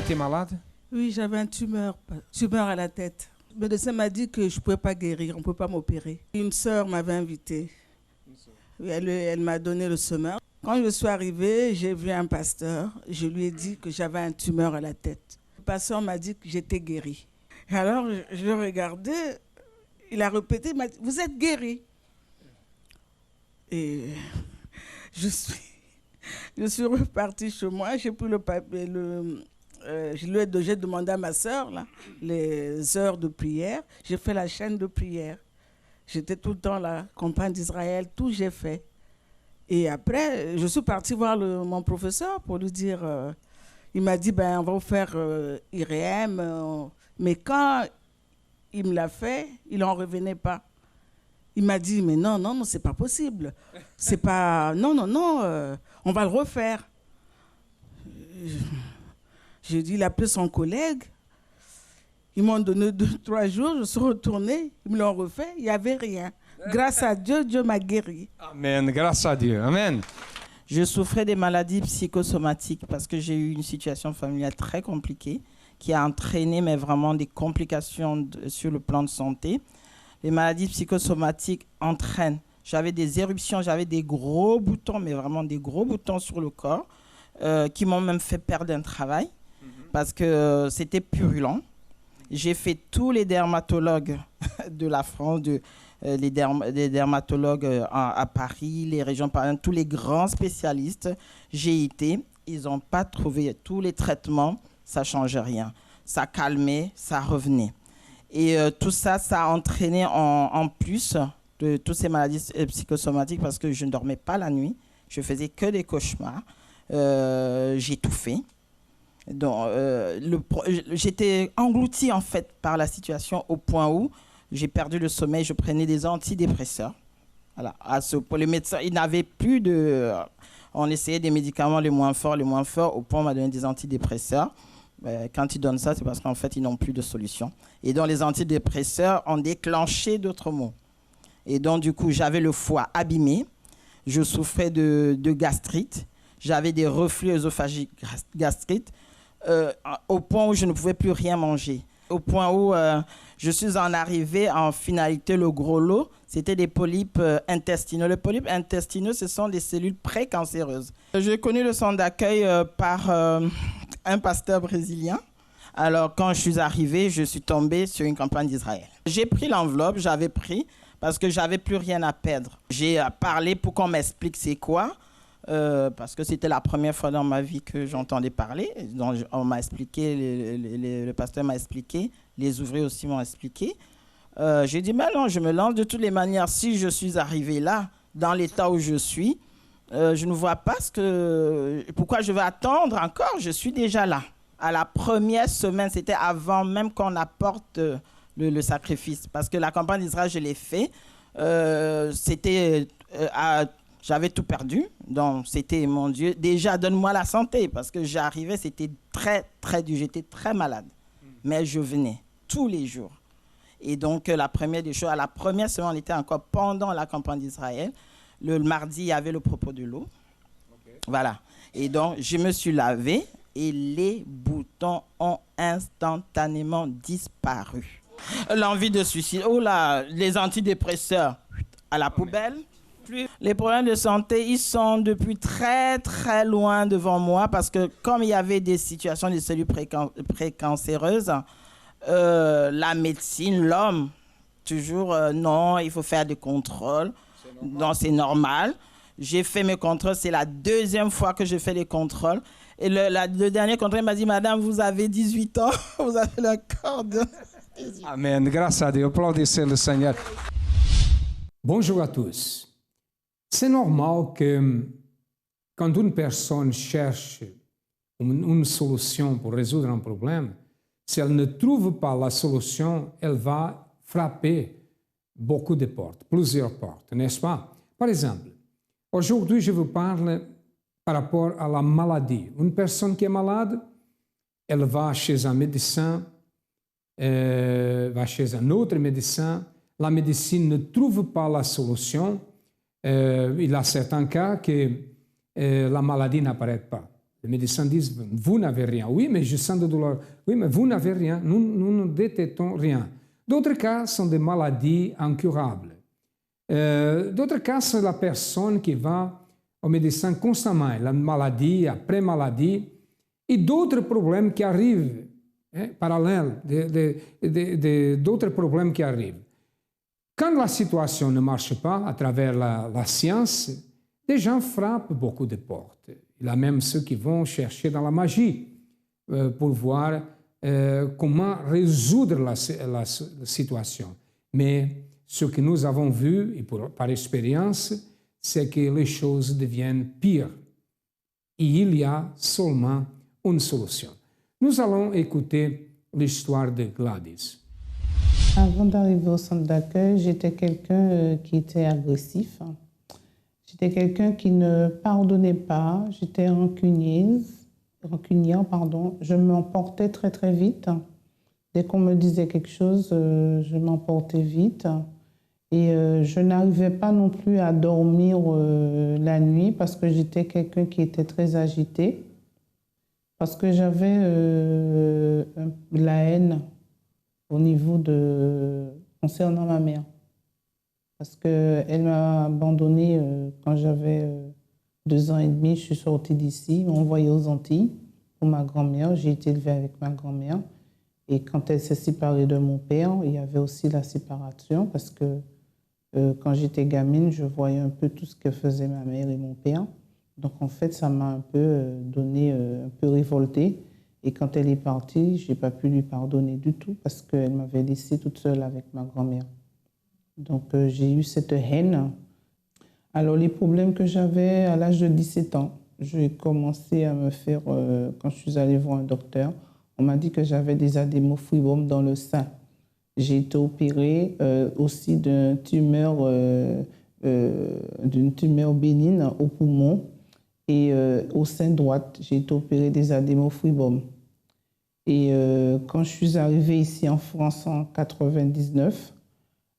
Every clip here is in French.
été malade? Oui, j'avais un tumeur à la tête. Le médecin m'a dit que je ne pouvais pas guérir, on ne peut pas m'opérer. Une sœur m'avait invitée. Oui, elle m'a donné le semeur. Quand je suis arrivée, j'ai vu un pasteur. Je lui ai dit que j'avais un tumeur à la tête. Le pasteur m'a dit que j'étais guérie. Et alors, je le regardais. Il a répété, il m'a dit, vous êtes guérie. Et je suis repartie chez moi. J'ai pris le papier, j'ai demandé à ma sœur là, les heures de prière. J'ai fait la chaîne de prière. J'étais tout le temps là, compagne d'Israël, tout j'ai fait. Et après, je suis partie voir mon professeur pour lui dire, il m'a dit, ben, on va vous faire IRM. Mais quand il me l'a fait, il n'en revenait pas. Il m'a dit, mais non, non, non, c'est pas possible. C'est pas, non, non, non, on va le refaire. J'ai dit, il a appelé son collègue. Ils m'ont donné 2-3 jours, je suis retournée, ils me l'ont refait, il n'y avait rien. Grâce à Dieu, Dieu m'a guéri. Amen, grâce à Dieu, amen. Je souffrais des maladies psychosomatiques parce que j'ai eu une situation familiale très compliquée qui a entraîné mais vraiment des complications sur le plan de santé. Les maladies psychosomatiques entraînent. J'avais des éruptions, j'avais des gros boutons, mais vraiment des gros boutons sur le corps qui m'ont même fait perdre un travail parce que c'était purulent. J'ai fait tous les dermatologues de la France, les dermatologues à Paris, les régions parisiennes, tous les grands spécialistes. J'ai été, ils n'ont pas trouvé tous les traitements, ça ne changeait rien. Ça calmait, ça revenait. Et tout ça, ça a entraîné en plus de toutes ces maladies psychosomatiques parce que je ne dormais pas la nuit, je faisais que des cauchemars, j'étouffais. Donc, j'étais engloutie en fait par la situation au point où j'ai perdu le sommeil, je prenais des antidépresseurs. Voilà. Pour les médecins, ils n'avaient plus de... On essayait des médicaments les moins forts, au point où on m'a donné des antidépresseurs. Quand ils donnent ça, c'est parce qu'en fait, ils n'ont plus de solution. Et donc, les antidépresseurs ont déclenché d'autres maux. Et donc, du coup, j'avais le foie abîmé, je souffrais de gastrite, j'avais des reflux œsophagiques gastriques, au point où je ne pouvais plus rien manger. Au point où je suis en arrivée en finalité, le gros lot, c'était des polypes intestinaux. Les polypes intestinaux, ce sont des cellules précancéreuses. J'ai connu le centre d'accueil par un pasteur brésilien. Alors, quand je suis arrivée, je suis tombée sur une campagne d'Israël. J'ai pris l'enveloppe, j'avais pris, parce que j'avais plus rien à perdre. J'ai parlé pour qu'on m'explique c'est quoi. Parce que c'était la première fois dans ma vie que j'entendais parler. Donc, on m'a expliqué, le pasteur m'a expliqué, les ouvriers aussi m'ont expliqué. J'ai dit, mais non, je me lance de toutes les manières. Si je suis arrivé là, dans l'état où je suis, je ne vois pas pourquoi je vais attendre encore. Je suis déjà là. À la première semaine, c'était avant même qu'on apporte le sacrifice. Parce que la campagne d'Israël, je l'ai fait. J'avais tout perdu, donc c'était, mon Dieu, déjà donne-moi la santé, parce que j'arrivais, c'était très, très dur, j'étais très malade. Mais je venais tous les jours. Et donc, la première des choses, à la première semaine, on était encore pendant la campagne d'Israël. Le mardi, il y avait le propos de l'eau. Okay. Voilà. Et donc, je me suis lavée et les boutons ont instantanément disparu. L'envie de suicide, oh là, les antidépresseurs à la poubelle. Les problèmes de santé, ils sont depuis très, très loin devant moi parce que comme il y avait des situations de cellules précancéreuses, la médecine, l'homme, toujours, non, il faut faire des contrôles. Non, c'est normal. J'ai fait mes contrôles. C'est la deuxième fois que je fais les contrôles. Et le dernier contrôle, il m'a dit, madame, vous avez 18 ans, vous avez le corps de... Amen, grâce à Dieu. Applaudissez le Seigneur. Bonjour à tous. C'est normal que quand une personne cherche une solution pour résoudre un problème, si elle ne trouve pas la solution, elle va frapper beaucoup de portes, plusieurs portes, n'est-ce pas? Par exemple, aujourd'hui, je vous parle par rapport à la maladie. Une personne qui est malade, elle va chez un médecin, va chez un autre médecin, la médecine ne trouve pas la solution. Il y a certains cas que la maladie n'apparaît pas. Les médecins disent, vous n'avez rien. Oui, mais je sens de douleur. Oui, mais vous n'avez rien. Nous ne détectons rien. D'autres cas sont des maladies incurables. D'autres cas, c'est la personne qui va au médecin constamment, la maladie après maladie, et d'autres problèmes qui arrivent, parallèles, d'autres problèmes qui arrivent. Quand la situation ne marche pas à travers la science, les gens frappent beaucoup de portes. Il y a même ceux qui vont chercher dans la magie pour voir comment résoudre la situation. Mais ce que nous avons vu, et par expérience, c'est que les choses deviennent pires. Et il y a seulement une solution. Nous allons écouter l'histoire de Gladys. Avant d'arriver au centre d'accueil, j'étais quelqu'un qui était agressif. J'étais quelqu'un qui ne pardonnait pas. J'étais rancunière. Je m'emportais très très vite. Dès qu'on me disait quelque chose, je m'emportais vite. Et je n'arrivais pas non plus à dormir la nuit parce que j'étais quelqu'un qui était très agité. Parce que j'avais la haine au niveau concernant ma mère. Parce qu'elle m'a abandonnée quand j'avais 2 ans et demi. Je suis sortie d'ici, on m'envoyait aux Antilles pour ma grand-mère. J'ai été élevée avec ma grand-mère. Et quand elle s'est séparée de mon père, il y avait aussi la séparation parce que quand j'étais gamine, je voyais un peu tout ce que faisaient ma mère et mon père. Donc en fait, ça m'a un peu un peu révoltée. Et quand elle est partie, je n'ai pas pu lui pardonner du tout parce qu'elle m'avait laissée toute seule avec ma grand-mère. Donc j'ai eu cette haine. Alors les problèmes que j'avais à l'âge de 17 ans, j'ai commencé à me faire, quand je suis allée voir un docteur, on m'a dit que j'avais des adénophribromes dans le sein. J'ai été opérée aussi d'une tumeur bénigne au poumon et au sein droit. J'ai été opérée des adénophribromes. Et quand je suis arrivée ici en France en 1999,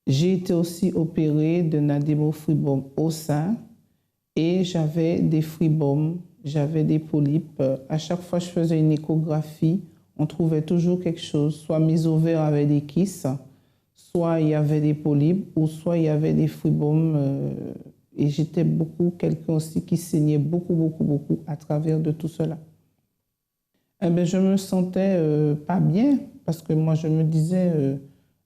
j'ai été aussi opérée d'un adénophribome au sein et j'avais des phribomes, j'avais des polypes. À chaque fois que je faisais une échographie, on trouvait toujours quelque chose. Soit mes ovaires avaient des kystes, soit il y avait des polypes, ou soit il y avait des phribomes. Et j'étais quelqu'un aussi qui saignait beaucoup à travers de tout cela. Eh bien, je me sentais pas bien parce que moi, je me disais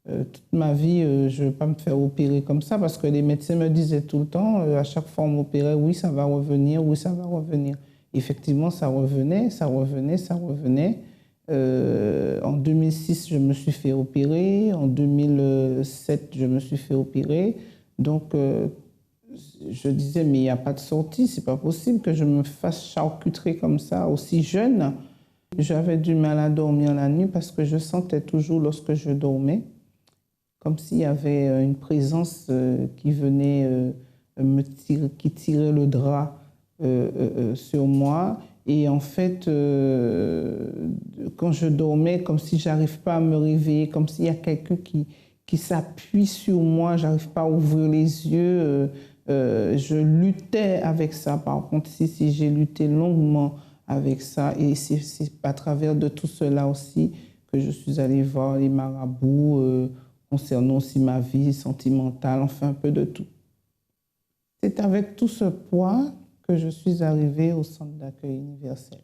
toute ma vie, je ne vais pas me faire opérer comme ça parce que les médecins me disaient tout le temps, à chaque fois on m'opérait, oui, ça va revenir, oui, ça va revenir. Effectivement, ça revenait. En 2006, je me suis fait opérer. En 2007, je me suis fait opérer. Donc, je disais, mais il n'y a pas de sortie, c'est pas possible que je me fasse charcutrer comme ça, aussi jeune. J'avais du mal à dormir la nuit parce que je sentais toujours, lorsque je dormais, comme s'il y avait une présence qui venait qui tirait le drap sur moi. Et en fait, quand je dormais, comme si je n'arrive pas à me réveiller, comme s'il y a quelqu'un qui s'appuie sur moi, je n'arrive pas à ouvrir les yeux. Je luttais avec ça. Par contre, si j'ai lutté longuement avec ça. Et c'est à travers de tout cela aussi que je suis allée voir les marabouts concernant aussi ma vie sentimentale, enfin un peu de tout. C'est avec tout ce poids que je suis arrivée au centre d'accueil universel.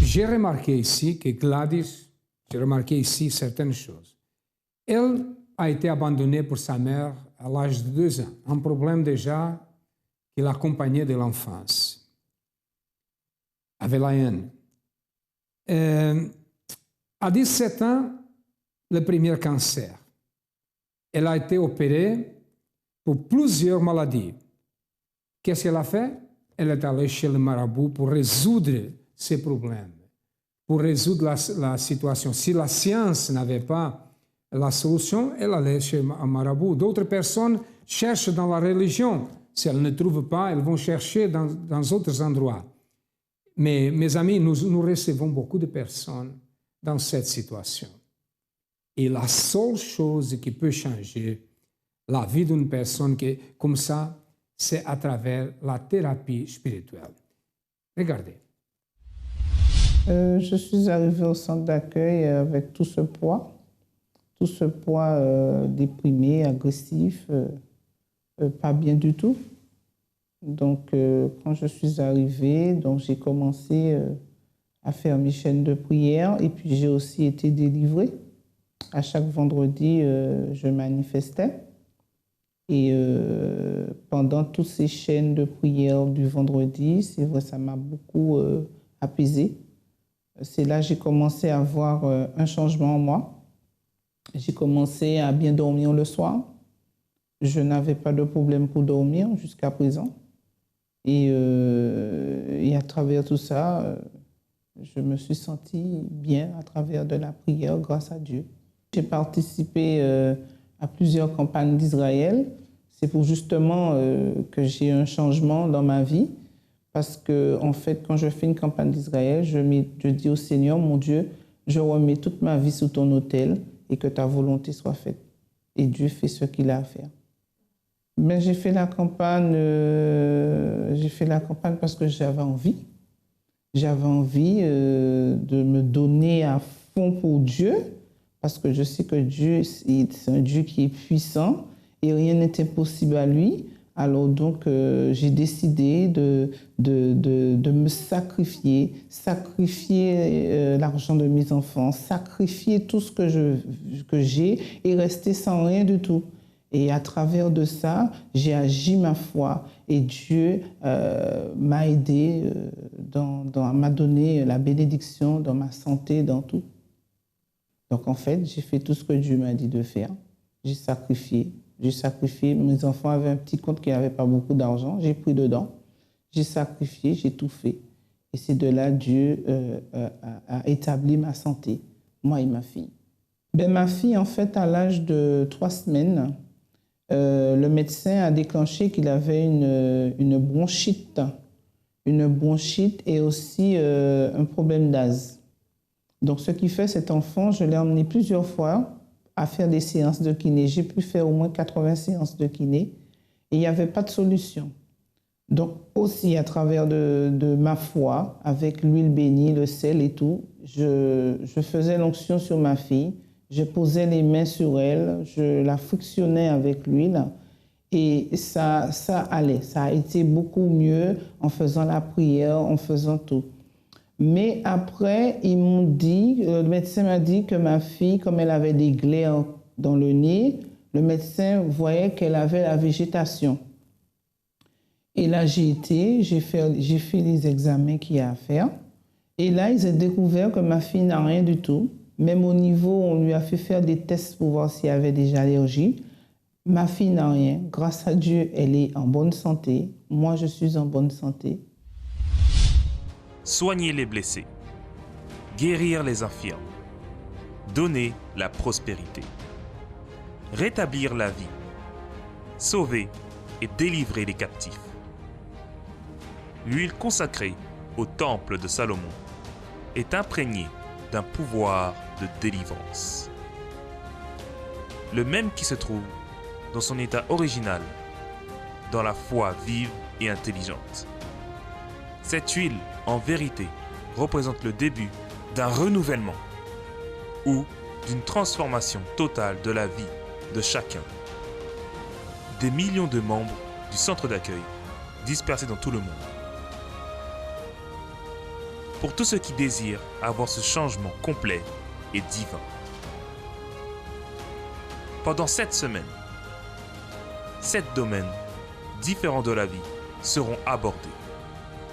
J'ai remarqué ici que Gladys, j'ai remarqué ici certaines choses. Elle a été abandonnée pour sa mère à l'âge de 2 ans, un problème déjà qui l'accompagnait de l'enfance. Avec la haine. À 17 ans, le premier cancer. Elle a été opérée pour plusieurs maladies. Qu'est-ce qu'elle a fait? Elle est allée chez le marabout pour résoudre ces problèmes, pour résoudre la situation. Si la science n'avait pas la solution, elle allait chez un marabout. D'autres personnes cherchent dans la religion. Si elles ne trouvent pas, elles vont chercher dans d'autres endroits. Mais mes amis, nous recevons beaucoup de personnes dans cette situation. Et la seule chose qui peut changer la vie d'une personne comme ça, c'est à travers la thérapie spirituelle. Regardez, Je suis arrivée au centre d'accueil avec tout ce poids déprimé, agressif, pas bien du tout. Donc, quand je suis arrivée, donc j'ai commencé à faire mes chaînes de prière et puis j'ai aussi été délivrée. À chaque vendredi, je manifestais. Et pendant toutes ces chaînes de prière du vendredi, c'est vrai, ça m'a beaucoup apaisée. C'est là que j'ai commencé à voir un changement en moi. J'ai commencé à bien dormir le soir. Je n'avais pas de problème pour dormir jusqu'à présent. Et à travers tout ça, je me suis sentie bien à travers de la prière, grâce à Dieu. J'ai participé à plusieurs campagnes d'Israël. C'est pour justement que j'ai un changement dans ma vie. Parce que, en fait, quand je fais une campagne d'Israël, je dis au Seigneur, mon Dieu, je remets toute ma vie sous ton autel et que ta volonté soit faite. Et Dieu fait ce qu'il a à faire. Mais j'ai fait la campagne parce que j'avais envie. J'avais envie de me donner à fond pour Dieu, parce que je sais que Dieu, c'est un Dieu qui est puissant et rien n'est impossible à lui. Alors donc, j'ai décidé de me sacrifier l'argent de mes enfants, sacrifier tout ce que j'ai et rester sans rien du tout. Et à travers de ça, j'ai agi ma foi et Dieu m'a aidé, m'a donné la bénédiction dans ma santé, dans tout. Donc en fait, j'ai fait tout ce que Dieu m'a dit de faire. J'ai sacrifié. Mes enfants avaient un petit compte qui n'avait pas beaucoup d'argent. J'ai pris dedans. J'ai sacrifié, j'ai tout fait. Et c'est de là que Dieu a établi ma santé, moi et ma fille. Ma fille, en fait, à l'âge de 3 semaines, le médecin a déclenché qu'il avait une bronchite et aussi un problème d'asthme. Donc, ce qui fait, cet enfant, je l'ai emmené plusieurs fois à faire des séances de kiné. J'ai pu faire au moins 80 séances de kiné et il n'y avait pas de solution. Donc, aussi, à travers de ma foi, avec l'huile bénie, le sel et tout, je faisais l'onction sur ma fille. Je posais les mains sur elle, je la frictionnais avec l'huile et ça allait. Ça a été beaucoup mieux en faisant la prière, en faisant tout. Mais après, le médecin m'a dit que ma fille, comme elle avait des glaires dans le nez, le médecin voyait qu'elle avait la végétation. Et là, j'ai fait les examens qu'il y a à faire. Et là, ils ont découvert que ma fille n'a rien du tout. Même au niveau, on lui a fait faire des tests pour voir s'il y avait déjà allergie. Ma fille n'a rien. Grâce à Dieu, elle est en bonne santé. Moi, je suis en bonne santé. Soigner les blessés, guérir les infirmes, donner la prospérité, rétablir la vie, sauver et délivrer les captifs. L'huile consacrée au temple de Salomon est imprégnée d'un pouvoir de délivrance. Le même qui se trouve dans son état original, dans la foi vive et intelligente. Cette huile, en vérité, représente le début d'un renouvellement ou d'une transformation totale de la vie de chacun. Des millions de membres du centre d'accueil dispersés dans tout le monde. Pour tous ceux qui désirent avoir ce changement complet et divin. Pendant 7 semaines, 7 domaines différents de la vie seront abordés.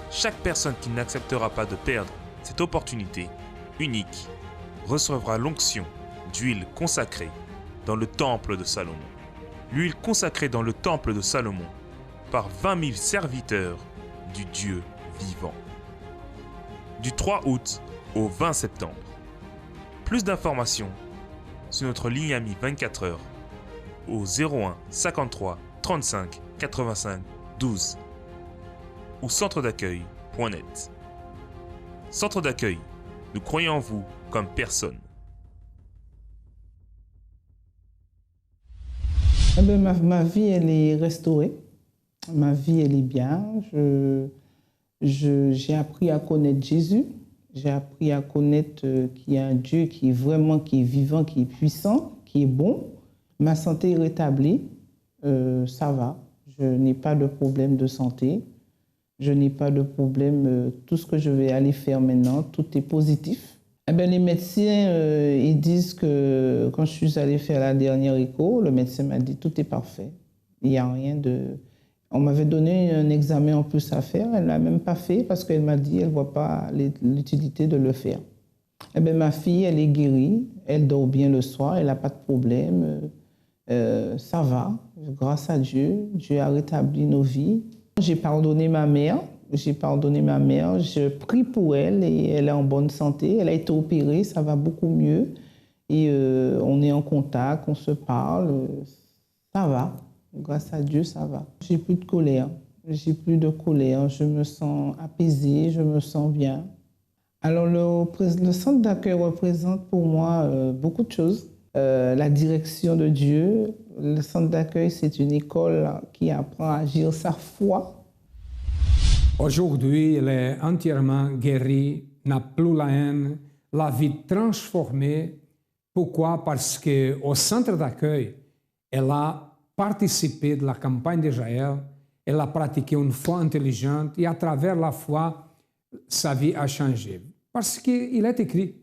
Chaque personne qui n'acceptera pas de perdre cette opportunité unique recevra l'onction d'huile consacrée dans le temple de Salomon. L'huile consacrée dans le temple de Salomon par 20 000 serviteurs du Dieu vivant. Du 3 août au 20 septembre. Plus d'informations sur notre ligne amie 24 heures au 01 53 35 85 12 ou centre-d'accueil.net. Centre d'accueil, nous croyons en vous comme personne. Ma vie, elle est restaurée. Ma vie, elle est bien. J'ai appris à connaître Jésus. J'ai appris à connaître qu'il y a un Dieu qui est vivant, qui est puissant, qui est bon. Ma santé est rétablie, ça va. Je n'ai pas de problème de santé. Je n'ai pas de problème. Tout ce que je vais aller faire maintenant, tout est positif. Eh bien, les médecins, ils disent que quand je suis allée faire la dernière écho, le médecin m'a dit tout est parfait. Il n'y a rien de... On m'avait donné un examen en plus à faire. Elle ne l'a même pas fait parce qu'elle m'a dit qu'elle ne voit pas l'utilité de le faire. Eh bien, ma fille, elle est guérie. Elle dort bien le soir. Elle n'a pas de problème. Ça va. Grâce à Dieu. Dieu a rétabli nos vies. J'ai pardonné ma mère. Je prie pour elle et elle est en bonne santé. Elle a été opérée. Ça va beaucoup mieux. Et on est en contact. On se parle. Ça va. Grâce à Dieu, ça va. J'ai plus de colère. Je me sens apaisée, je me sens bien. Alors, le centre d'accueil représente pour moi beaucoup de choses. La direction de Dieu. Le centre d'accueil, c'est une école qui apprend à agir sa foi. Aujourd'hui, elle est entièrement guérie, n'a plus la haine, la vie transformée. Pourquoi? Parce qu'au centre d'accueil, elle a participé de la campagne d'Israël, elle a pratiqué une foi intelligente et à travers la foi, sa vie a changé. Parce qu'il est écrit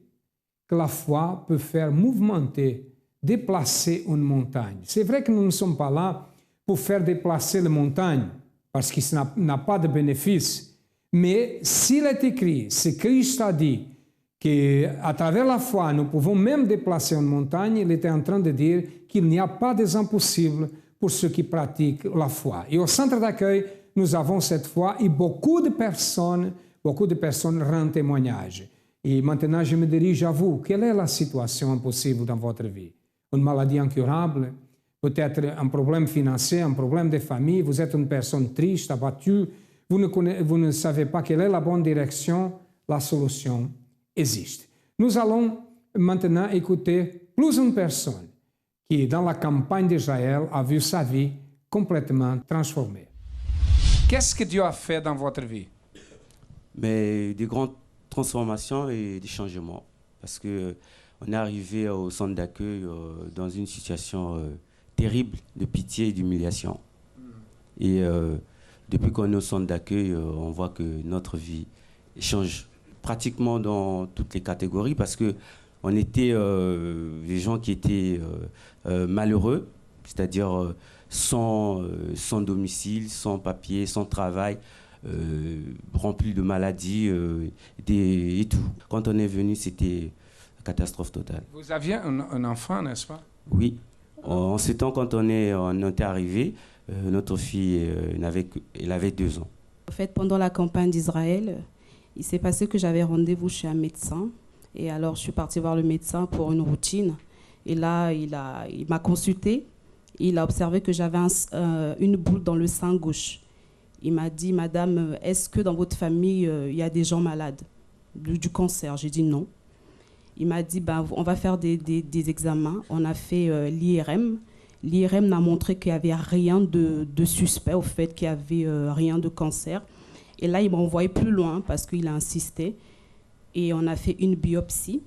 que la foi peut faire mouvementer, déplacer une montagne. C'est vrai que nous ne sommes pas là pour faire déplacer les montagnes, parce que ça n'a pas de bénéfice. Mais s'il est écrit, si Christ a dit qu'à travers la foi, nous pouvons même déplacer une montagne, il était en train de dire qu'il n'y a pas des impossibles pour ceux qui pratiquent la foi. Et au centre d'accueil, nous avons cette foi et beaucoup de personnes rendent témoignage. Et maintenant, je me dirige à vous. Quelle est la situation impossible dans votre vie? Une maladie incurable? Peut-être un problème financier, un problème de famille? Vous êtes une personne triste, abattue? Vous ne savez pas quelle est la bonne direction? La solution existe. Nous allons maintenant écouter plus une personne qui, dans la campagne d'Israël, a vu sa vie complètement transformée. Qu'est-ce que Dieu a fait dans votre vie? Mais des grandes transformations et des changements. Parce qu'on est arrivé au centre d'accueil dans une situation terrible de pitié et d'humiliation. Et depuis qu'on est au centre d'accueil, on voit que notre vie change pratiquement dans toutes les catégories parce que on était des gens qui étaient malheureux, c'est-à-dire sans domicile, sans papier, sans travail, remplis de maladies et tout. Quand on est venu, c'était une catastrophe totale. Vous aviez un enfant, n'est-ce pas? Oui. En ce temps, quand on était arrivé, notre fille, elle avait 2 ans. En fait, pendant la campagne d'Israël, il s'est passé que j'avais rendez-vous chez un médecin. Et alors, je suis partie voir le médecin pour une routine. Et là, il m'a consulté. Il a observé que j'avais une boule dans le sein gauche. Il m'a dit, Madame, est-ce que dans votre famille, il y a des gens malades du cancer? J'ai dit non. Il m'a dit, on va faire des examens. On a fait l'IRM. L'IRM n'a montré qu'il n'y avait rien de suspect, au fait qu'il n'y avait rien de cancer. Et là, il m'a envoyé plus loin parce qu'il a insisté. Et on a fait une biopsie.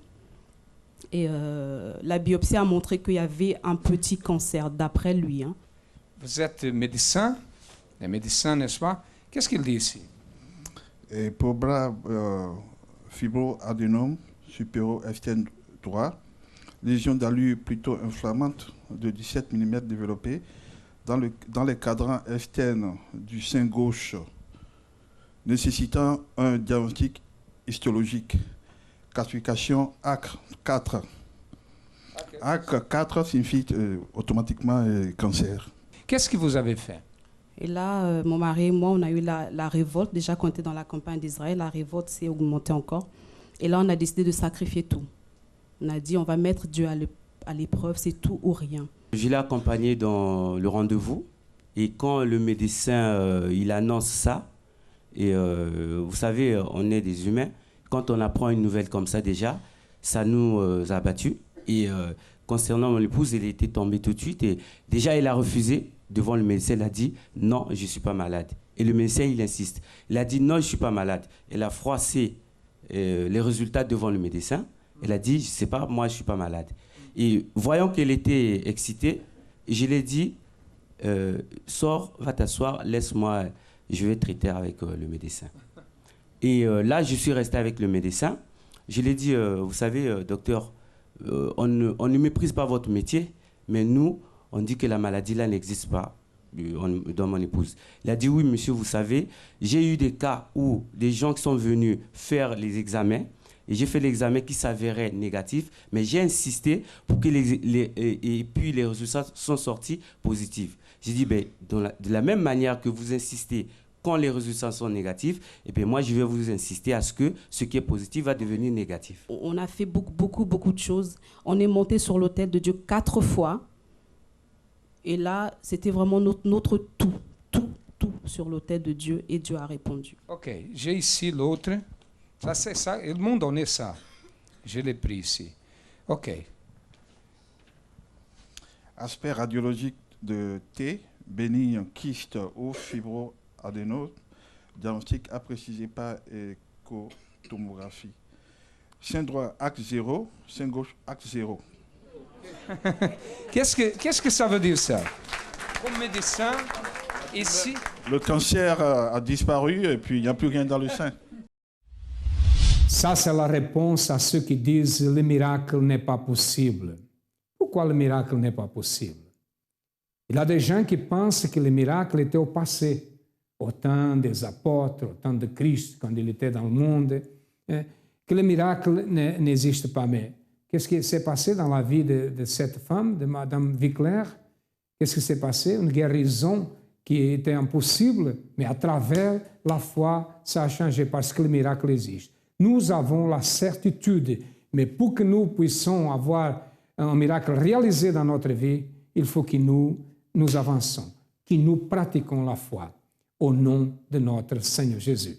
Et la biopsie a montré qu'il y avait un petit cancer, d'après lui. Hein. Vous êtes médecin, n'est-ce pas? Qu'est-ce qu'il dit ici? Et pour bras fibroadénome supérieur externe droit, lésion d'allure plutôt inflammante de 17 mm développée dans les cadrans externes du sein gauche, nécessitant un diagnostic histologique. Classification AC4. AC4 signifie automatiquement cancer. Qu'est-ce que vous avez fait? Et là, mon mari et moi, on a eu la révolte. Déjà, quand on était dans la campagne d'Israël, la révolte s'est augmentée encore. Et là, on a décidé de sacrifier tout. On a dit, on va mettre Dieu à l'épreuve, c'est tout ou rien. Je l'ai accompagné dans le rendez-vous. Et quand le médecin, il annonce ça, et vous savez, on est des humains. Quand on apprend une nouvelle comme ça, déjà, ça nous a abattus. Et concernant mon épouse, elle était tombée tout de suite. Et déjà, elle a refusé. Devant le médecin, elle a dit « Non, je ne suis pas malade ». Et le médecin, il insiste. Il a dit « Non, je ne suis pas malade ». Elle a froissé les résultats devant le médecin. Elle a dit, je ne sais pas, moi je ne suis pas malade. Et voyant qu'elle était excitée, je lui ai dit, sors, va t'asseoir, laisse-moi, je vais traiter avec le médecin. Et là, je suis resté avec le médecin. Je lui ai dit, vous savez, docteur, on ne méprise pas votre métier, mais nous, on dit que la maladie là n'existe pas dans mon épouse. Il a dit, oui, monsieur, vous savez, j'ai eu des cas où des gens qui sont venus faire les examens, et j'ai fait l'examen qui s'avérait négatif, mais j'ai insisté pour que et puis les résultats sont sortis positifs. J'ai dit, ben, de la même manière que vous insistez quand les résultats sont négatifs, et bien moi, je vais vous insister à ce que ce qui est positif va devenir négatif. On a fait beaucoup de choses. On est monté sur l'autel de Dieu 4 fois. Et là, c'était vraiment notre tout sur l'autel de Dieu. Et Dieu a répondu. Ok, j'ai ici l'autre. Ça, c'est ça. Ils m'ont donné ça. Je l'ai pris ici. Ok. Aspect radiologique de T, bénigne, kyste ou fibroadénose, diagnostic à préciser par échotomographie. Sein droit, axe 0, sein gauche, axe 0. Qu'est-ce que ça veut dire ça? Comme médecin, ici... Le cancer a disparu et puis il n'y a plus rien dans le sein. Ça, c'est la réponse à ceux qui disent le miracle n'est pas possible. Pourquoi le miracle n'est pas possible? Il y a des gens qui pensent que le miracle était au passé, au temps des apôtres, au temps de Christ, quand il était dans le monde, que le miracle n'existe pas. Mais qu'est-ce qui s'est passé dans la vie de cette femme, de Madame Wickler? Qu'est-ce qui s'est passé? Une guérison qui était impossible, mais à travers la foi, ça a changé parce que le miracle existe. Nous avons la certitude, mais pour que nous puissions avoir un miracle réalisé dans notre vie, il faut que nous avançons, que nous pratiquons la foi au nom de notre Seigneur Jésus.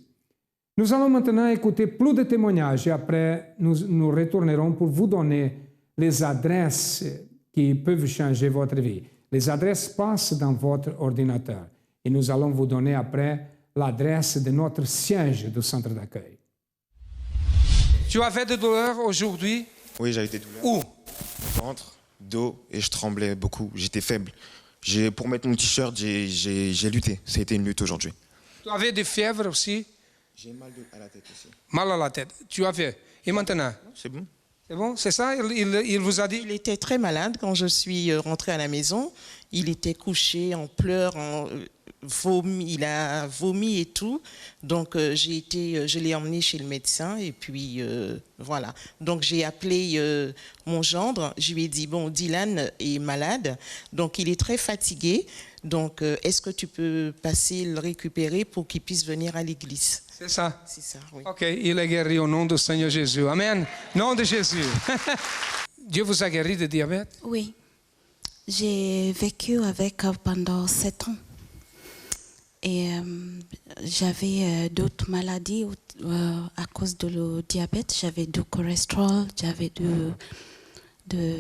Nous allons maintenant écouter plus de témoignages et après nous retournerons pour vous donner les adresses qui peuvent changer votre vie. Les adresses passent dans votre ordinateur et nous allons vous donner après l'adresse de notre siège du centre d'accueil. Tu avais des douleurs aujourd'hui? Oui, j'avais des douleurs. Où? Ventre, dos, et je tremblais beaucoup. J'étais faible. Pour mettre mon t-shirt, j'ai lutté. Ça a été une lutte aujourd'hui. Tu avais des fièvres aussi? J'ai mal à la tête aussi. Mal à la tête. Tu avais. Et maintenant? C'est bon. C'est bon? C'est ça? Il vous a dit? Il était très malade quand je suis rentrée à la maison. Il était couché en pleurs, il a vomi et tout. Donc je l'ai emmené chez le médecin et puis voilà. Donc j'ai appelé mon gendre. Je lui ai dit, bon, Dylan est malade, donc il est très fatigué. Donc est-ce que tu peux passer le récupérer pour qu'il puisse venir à l'église? C'est ça? C'est ça, oui. Ok, il est guéri au nom du Seigneur Jésus. Amen. Nom de Jésus. Dieu vous a guéri de diabète? Oui. J'ai vécu avec pendant 7 ans. Et j'avais d'autres maladies à cause de le diabète. J'avais du cholestérol, j'avais de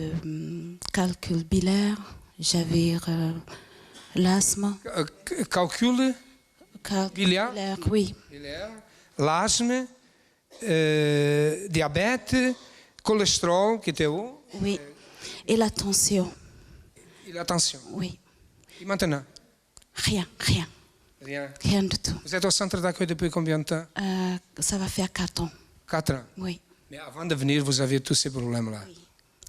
calcul biliaire, j'avais l'asthme. Calcul biliaire? Oui. L'asthme, diabète, cholestérol, qui était où? Oui. Et la tension. Et la tension? Oui. Et maintenant? Rien. Rien du tout. Vous êtes au centre d'accueil depuis combien de temps? Ça va faire 4 ans. 4 ans? Oui. Mais avant de venir, vous aviez tous ces problèmes-là? Oui.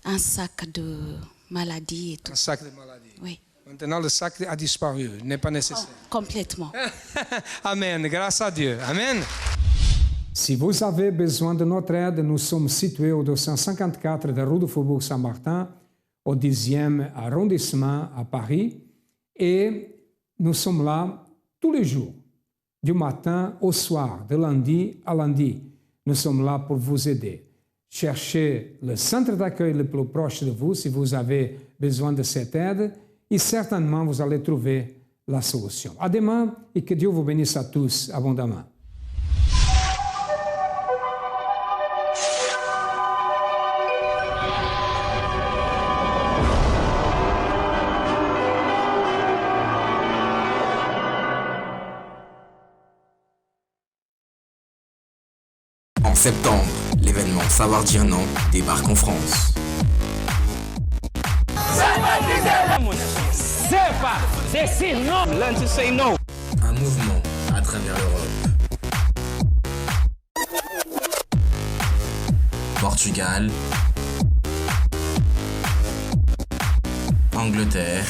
Un sac de maladies et tout. Un sac de maladies? Oui. Maintenant, le sac a disparu, n'est pas nécessaire. Oh, complètement. Amen, grâce à Dieu. Amen. Si vous avez besoin de notre aide, nous sommes situés au 254 de rue du Faubourg Saint-Martin, au 10e arrondissement à Paris. Et nous sommes là tous les jours, du matin au soir, de lundi à lundi. Nous sommes là pour vous aider. Cherchez le centre d'accueil le plus proche de vous si vous avez besoin de cette aide et certainement vous allez trouver la solution. À demain et que Dieu vous bénisse à tous abondamment. septembre, l'événement Savoir dire non débarque en France. Un mouvement à travers l'Europe. Portugal, Angleterre,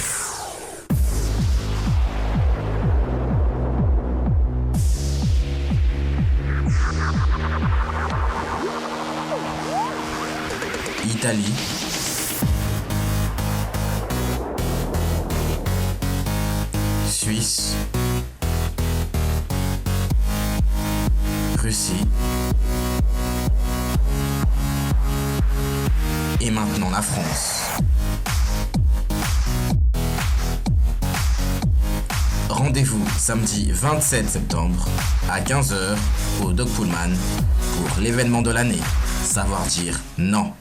Italie, Suisse, Russie et maintenant la France. Rendez-vous samedi 27 septembre à 15h au Doc Pullman pour l'événement de l'année, Savoir dire non.